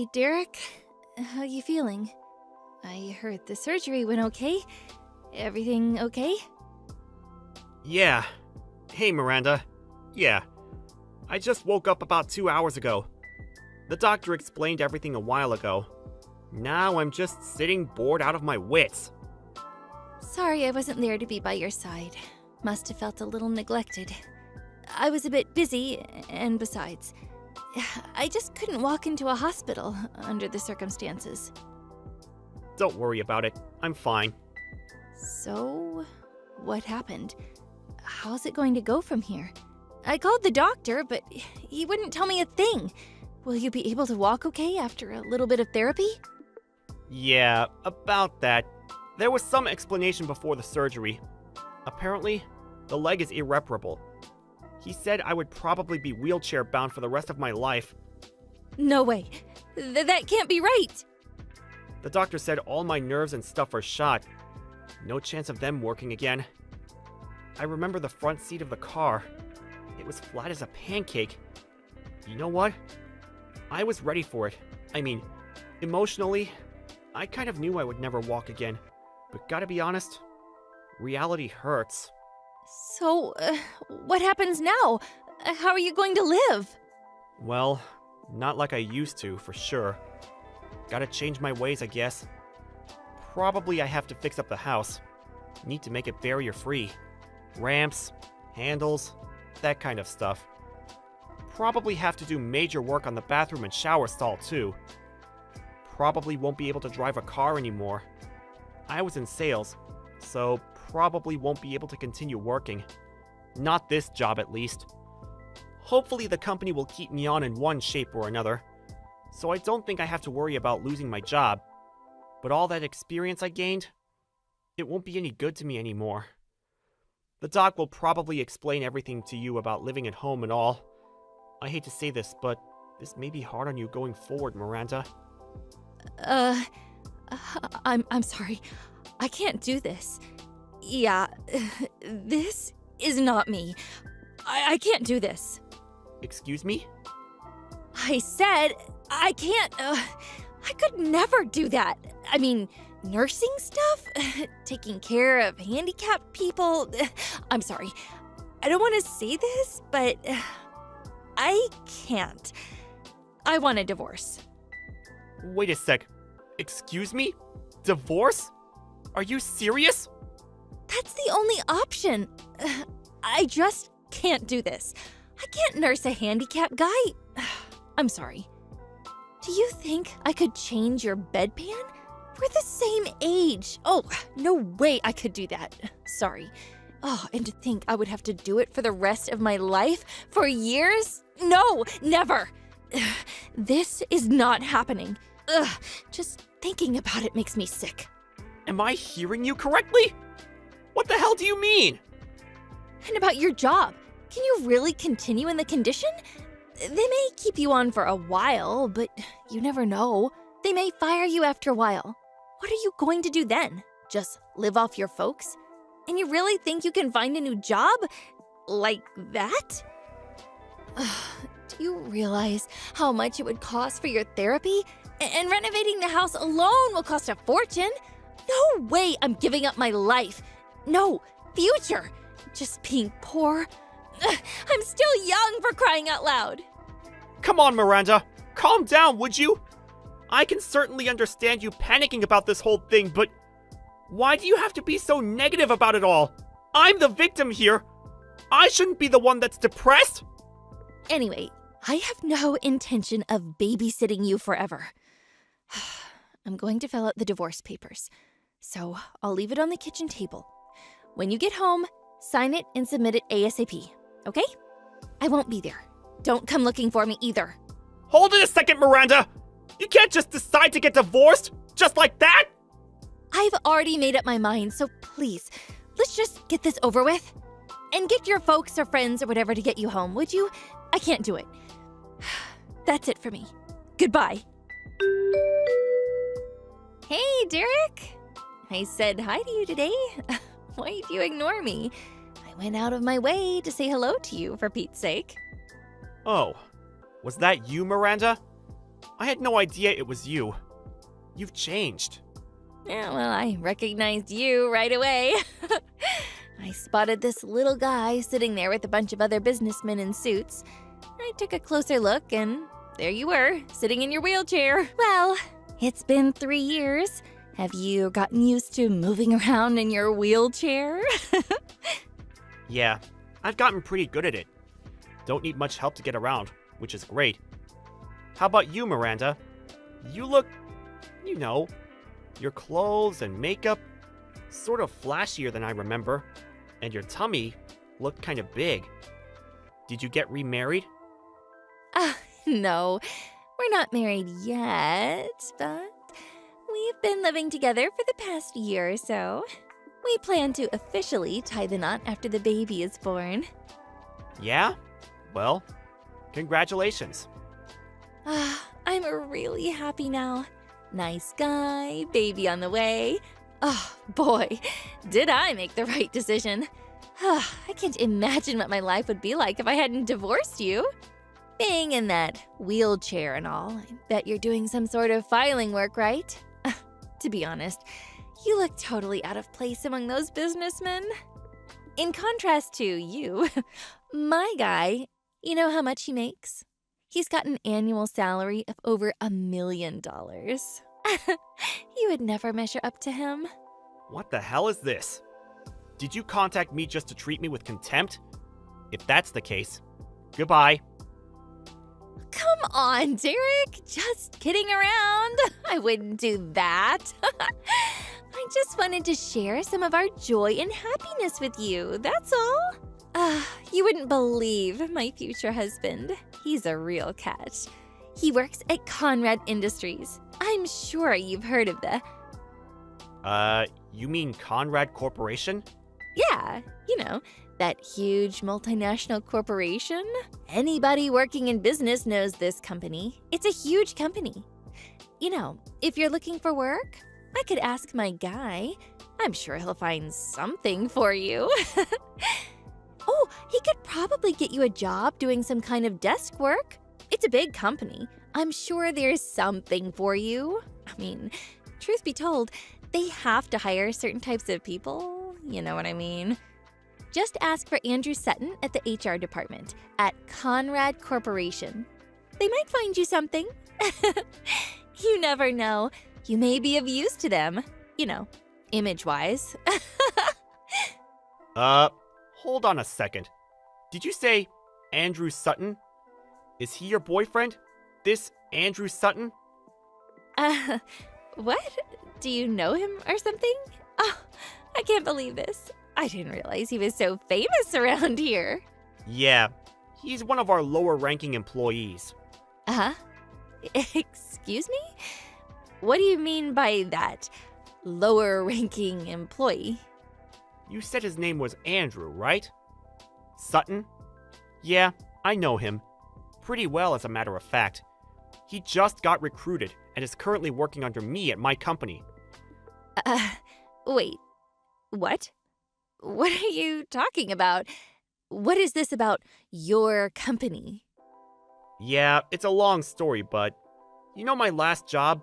Hey, Derek. How you feeling? I heard the surgery went okay. Everything okay? Yeah. Hey, Miranda. Yeah. I just woke up about 2 hours ago. The doctor explained everything a while ago. Now I'm just sitting bored out of my wits. Sorry I wasn't there to be by your side. Must have felt a little neglected. I was a bit busy, and besides, I just couldn't walk into a hospital under the circumstances. Don't worry about it. I'm fine. So, what happened? How's it going to go from here? I called the doctor, but he wouldn't tell me a thing. Will you be able to walk okay after a little bit of therapy? Yeah, about that. There was some explanation before the surgery. Apparently, the leg is irreparable. He said I would probably be wheelchair bound for the rest of my life. No way. That can't be right. The doctor said all my nerves and stuff are shot. No chance of them working again. I remember the front seat of the car. It was flat as a pancake. You know what? I was ready for it. I mean, emotionally, I kind of knew I would never walk again. But gotta be honest, reality hurts. So, what happens now? How are you going to live? Well, not like I used to, for sure. Gotta change my ways, I guess. Probably I have to fix up the house. Need to make it barrier-free. Ramps, handles, that kind of stuff. Probably have to do major work on the bathroom and shower stall, too. Probably won't be able to drive a car anymore. I was in sales, so probably won't be able to continue working. Not this job, at least. Hopefully the company will keep me on in one shape or another, so I don't think I have to worry about losing my job. But all that experience I gained, it won't be any good to me anymore. The doc will probably explain everything to you about living at home and all. I hate to say this, but this may be hard on you going forward, Miranda. I'm sorry. I can't do this. Yeah, this is not me. I can't do this. Excuse me? I said I can't. I could never do that. I mean, nursing stuff? Taking care of handicapped people? I'm sorry. I don't want to say this, but I can't. I want a divorce. Wait a sec. Excuse me? Divorce? Are you serious? That's the only option. I just can't do this. I can't nurse a handicapped guy. I'm sorry. Do you think I could change your bedpan? We're the same age. Oh, no way I could do that. Sorry. Oh, and to think I would have to do it for the rest of my life? For years? No, never. This is not happening. Just thinking about it makes me sick. Am I hearing you correctly? What the hell do you mean? And about your job, can you really continue in the condition? They may keep you on for a while, but you never know. They may fire you after a while. What are you going to do then? Just live off your folks? And you really think you can find a new job? Like that? Do you realize how much it would cost for your therapy? And renovating the house alone will cost a fortune. No way I'm giving up my life. No, future. Just being poor. I'm still young, for crying out loud. Come on, Miranda. Calm down, would you? I can certainly understand you panicking about this whole thing, but why do you have to be so negative about it all? I'm the victim here. I shouldn't be the one that's depressed. Anyway, I have no intention of babysitting you forever. I'm going to fill out the divorce papers, so I'll leave it on the kitchen table. When you get home, sign it and submit it ASAP, okay? I won't be there. Don't come looking for me either. Hold it a second, Miranda! You can't just decide to get divorced, just like that! I've already made up my mind, so please, let's just get this over with. And get your folks or friends or whatever to get you home, would you? I can't do it. That's it for me. Goodbye. Hey, Derek. I said hi to you today. Why do you ignore me? I went out of my way to say hello to you, for Pete's sake. Oh, was that you, Miranda? I had no idea it was you. You've changed. Yeah, well, I recognized you right away. I spotted this little guy sitting there with a bunch of other businessmen in suits. I took a closer look, and there you were, sitting in your wheelchair. Well, it's been 3 years. Have you gotten used to moving around in your wheelchair? Yeah, I've gotten pretty good at it. Don't need much help to get around, which is great. How about you, Miranda? You look, your clothes and makeup, sort of flashier than I remember. And your tummy looked kind of big. Did you get remarried? No, we're not married yet, but we've been living together for the past year or so. We plan to officially tie the knot after the baby is born. Yeah? Well, congratulations. I'm really happy now. Nice guy, baby on the way. Oh, boy, did I make the right decision. I can't imagine what my life would be like if I hadn't divorced you. Being in that wheelchair and all, I bet you're doing some sort of filing work, right? To be honest, you look totally out of place among those businessmen. In contrast to you, my guy, you know how much he makes? He's got an annual salary of over $1 million. You would never measure up to him. What the hell is this? Did you contact me just to treat me with contempt? If that's the case, goodbye. Come on, Derek. Just kidding around. I wouldn't do that. I just wanted to share some of our joy and happiness with you, that's all. You wouldn't believe my future husband. He's a real catch. He works at Conrad Industries. I'm sure you've heard of the... You mean Conrad Corporation? Yeah, that huge multinational corporation. Anybody working in business knows this company. It's a huge company. If you're looking for work, I could ask my guy. I'm sure he'll find something for you. Oh, he could probably get you a job doing some kind of desk work. It's a big company. I'm sure there's something for you. I mean, truth be told, they have to hire certain types of people. You know what I mean? Just ask for Andrew Sutton at the HR department at Conrad Corporation. They might find you something. You never know. You may be of use to them, image-wise. Hold on a second. Did you say Andrew Sutton? Is he your boyfriend? This Andrew Sutton? What? Do you know him or something? Oh, I can't believe this. I didn't realize he was so famous around here. Yeah, he's one of our lower-ranking employees. Excuse me? What do you mean by that? Lower-ranking employee? You said his name was Andrew, right? Sutton? Yeah, I know him. Pretty well, as a matter of fact. He just got recruited and is currently working under me at my company. Wait. What? What are you talking about? What is this about your company? Yeah, it's a long story, but my last job?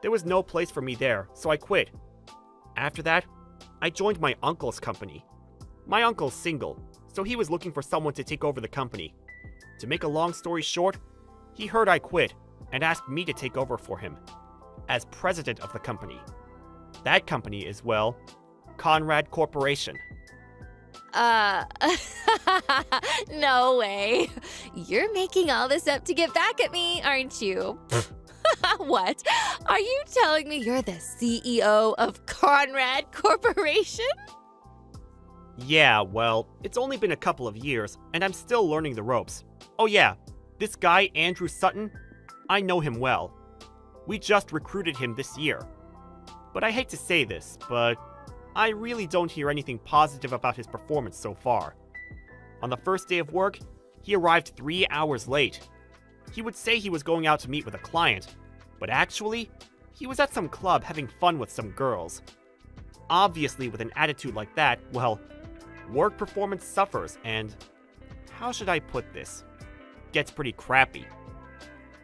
There was no place for me there, so I quit. After that, I joined my uncle's company. My uncle's single, so he was looking for someone to take over the company. To make a long story short, he heard I quit and asked me to take over for him as president of the company. That company is, well, Conrad Corporation. No way. You're making all this up to get back at me, aren't you? What? Are you telling me you're the CEO of Conrad Corporation? Yeah, well, it's only been a couple of years, and I'm still learning the ropes. Oh yeah, this guy, Andrew Sutton, I know him well. We just recruited him this year. But I hate to say this, but I really don't hear anything positive about his performance so far. On the first day of work, he arrived 3 hours late. He would say he was going out to meet with a client, but actually, he was at some club having fun with some girls. Obviously, with an attitude like that, well, work performance suffers and, how should I put this, gets pretty crappy.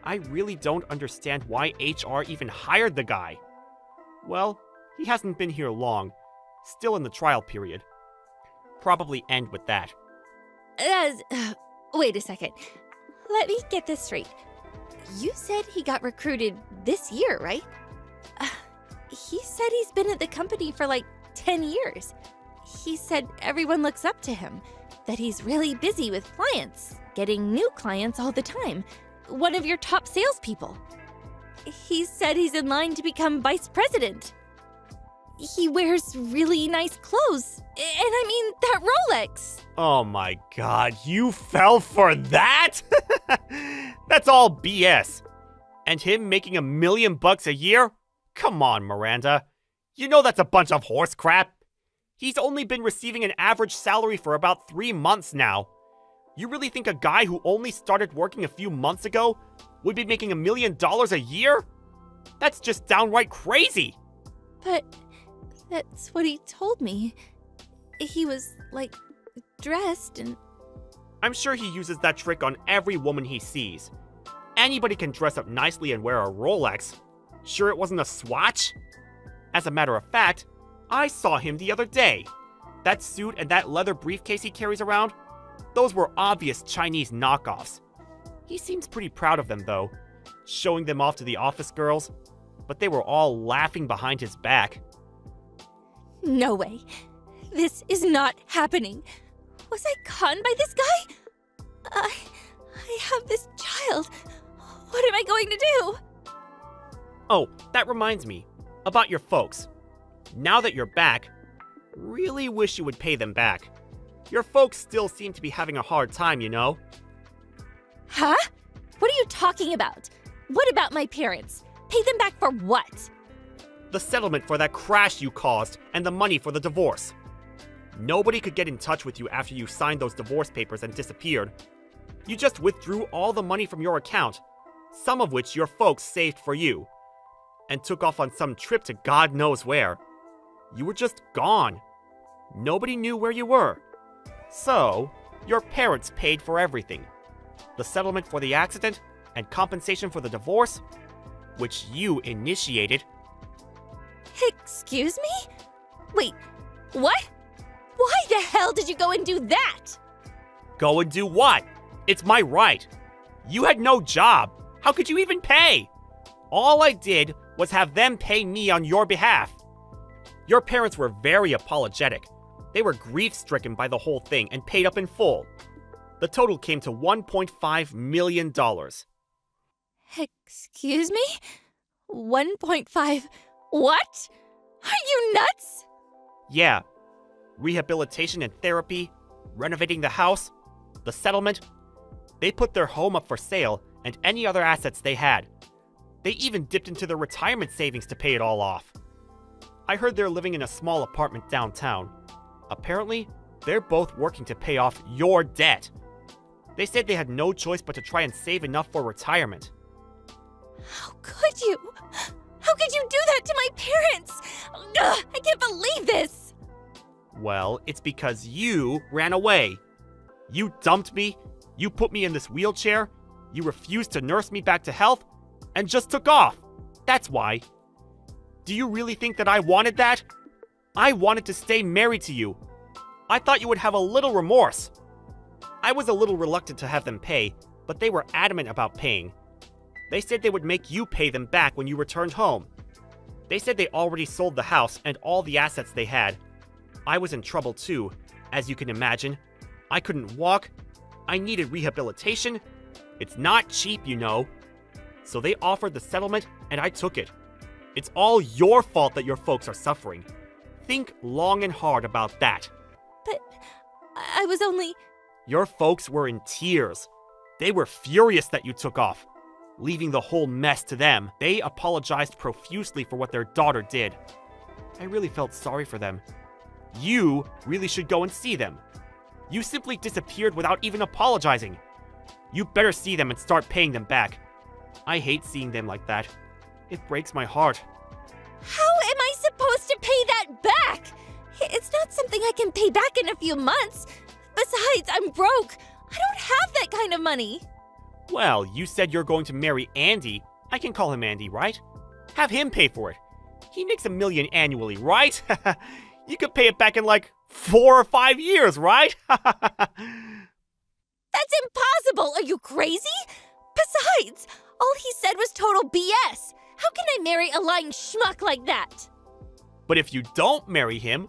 I really don't understand why HR even hired the guy. Well, he hasn't been here long. Still in the trial period. Probably end with that. Wait a second. Let me get this straight. You said he got recruited this year, right? He said he's been at the company for like 10 years. He said everyone looks up to him, that he's really busy with clients, getting new clients all the time. One of your top salespeople. He said he's in line to become vice president. He wears really nice clothes. And I mean, that Rolex. Oh my god, you fell for that? That's all BS. And him making $1 million a year? Come on, Miranda. You know that's a bunch of horse crap. He's only been receiving an average salary for about 3 months now. You really think a guy who only started working a few months ago would be making $1 million a year? That's just downright crazy. But that's what he told me. He was, like, dressed and... I'm sure he uses that trick on every woman he sees. Anybody can dress up nicely and wear a Rolex. Sure it wasn't a Swatch? As a matter of fact, I saw him the other day. That suit and that leather briefcase he carries around, those were obvious Chinese knockoffs. He seems pretty proud of them, though, showing them off to the office girls, but they were all laughing behind his back. No way. This is not happening. Was I conned by this guy? I have this child. What am I going to do? Oh, that reminds me. About your folks. Now that you're back, really wish you would pay them back. Your folks still seem to be having a hard time, you know? Huh? What are you talking about? What about my parents? Pay them back for what? The settlement for that crash you caused and the money for the divorce. Nobody could get in touch with you after you signed those divorce papers and disappeared. You just withdrew all the money from your account, some of which your folks saved for you, and took off on some trip to God knows where. You were just gone. Nobody knew where you were. So, your parents paid for everything. The settlement for the accident and compensation for the divorce, which you initiated. Excuse me? Wait, what? Why the hell did you go and do that? Go and do what? It's my right. You had no job. How could you even pay? All I did was have them pay me on your behalf. Your parents were very apologetic. They were grief-stricken by the whole thing and paid up in full. The total came to $1.5 million. Excuse me? 1.5... What? Are you nuts? Yeah. Rehabilitation and therapy, renovating the house, the settlement. They put their home up for sale and any other assets they had. They even dipped into their retirement savings to pay it all off. I heard they're living in a small apartment downtown. Apparently, they're both working to pay off your debt. They said they had no choice but to try and save enough for retirement. How could you? How could you do that to my parents? Ugh, I can't believe this! Well, it's because you ran away. You dumped me, you put me in this wheelchair, you refused to nurse me back to health, and just took off. That's why. Do you really think that I wanted that? I wanted to stay married to you. I thought you would have a little remorse. I was a little reluctant to have them pay, but they were adamant about paying. They said they would make you pay them back when you returned home. They said they already sold the house and all the assets they had. I was in trouble too, as you can imagine. I couldn't walk. I needed rehabilitation. It's not cheap, you know. So they offered the settlement and I took it. It's all your fault that your folks are suffering. Think long and hard about that. But I was only... Your folks were in tears. They were furious that you took off, leaving the whole mess to them. They apologized profusely for what their daughter did. I really felt sorry for them. You really should go and see them. You simply disappeared without even apologizing. You better see them and start paying them back. I hate seeing them like that. It breaks my heart. How am I supposed to pay that back? It's not something I can pay back in a few months. Besides, I'm broke. I don't have that kind of money. Well, you said you're going to marry Andy. I can call him Andy, right? Have him pay for it. He makes $1 million annually, right? You could pay it back in like 4 or 5 years, right? That's impossible! Are you crazy? Besides, all he said was total BS. How can I marry a lying schmuck like that? But if you don't marry him,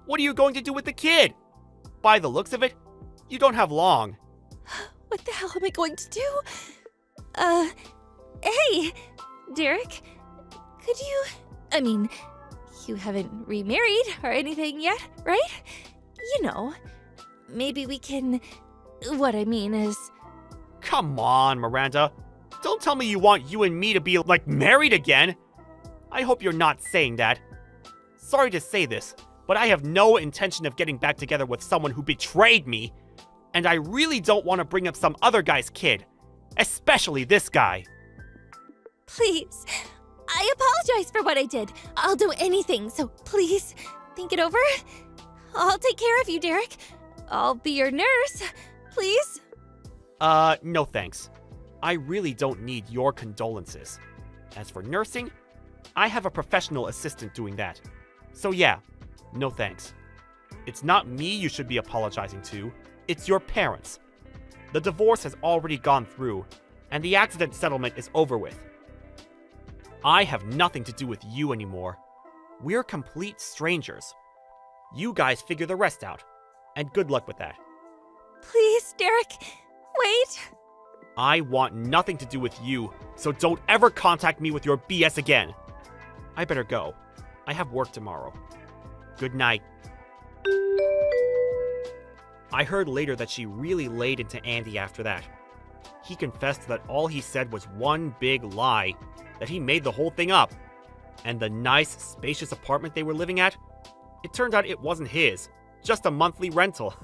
what are you going to do with the kid? By the looks of it, you don't have long. What the hell am I going to do? Hey, Derek, could you... I mean, you haven't remarried or anything yet, right? You know, maybe we can... What I mean is... Come on, Miranda. Don't tell me you want you and me to be, like, married again. I hope you're not saying that. Sorry to say this, but I have no intention of getting back together with someone who betrayed me. And I really don't want to bring up some other guy's kid. Especially this guy. Please, I apologize for what I did. I'll do anything, so please, think it over. I'll take care of you, Derek. I'll be your nurse. Please? No thanks. I really don't need your condolences. As for nursing, I have a professional assistant doing that. So yeah, no thanks. It's not me you should be apologizing to, it's your parents. The divorce has already gone through, and the accident settlement is over with. I have nothing to do with you anymore. We're complete strangers. You guys figure the rest out, and good luck with that. Please, Derek, wait. I want nothing to do with you, so don't ever contact me with your BS again. I better go. I have work tomorrow. Good night. I heard later that she really laid into Andy after that. He confessed that all he said was one big lie, that he made the whole thing up. And the nice, spacious apartment they were living at, it turned out it wasn't his, just a monthly rental.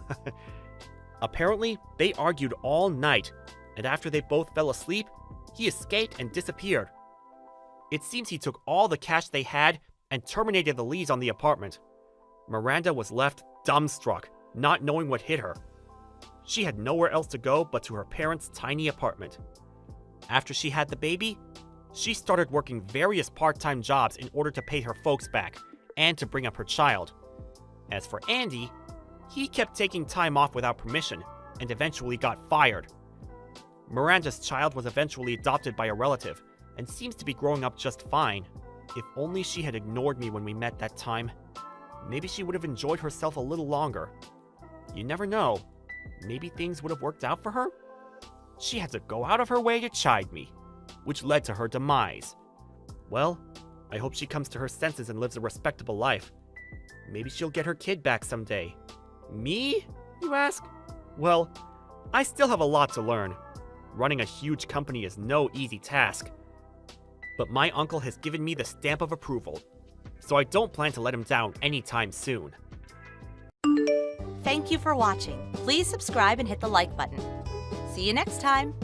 Apparently, they argued all night, and after they both fell asleep, he escaped and disappeared. It seems he took all the cash they had and terminated the lease on the apartment. Miranda was left dumbstruck, not knowing what hit her. She had nowhere else to go but to her parents' tiny apartment. After she had the baby, she started working various part-time jobs in order to pay her folks back and to bring up her child. As for Andy, he kept taking time off without permission and eventually got fired. Miranda's child was eventually adopted by a relative and seems to be growing up just fine. If only she had ignored me when we met that time, maybe she would have enjoyed herself a little longer. You never know. Maybe things would have worked out for her? She had to go out of her way to chide me, which led to her demise. Well, I hope she comes to her senses and lives a respectable life. Maybe she'll get her kid back someday. Me, you ask? Well, I still have a lot to learn. Running a huge company is no easy task. But my uncle has given me the stamp of approval, so I don't plan to let him down anytime soon. Thank you for watching. Please subscribe and hit the like button. See you next time.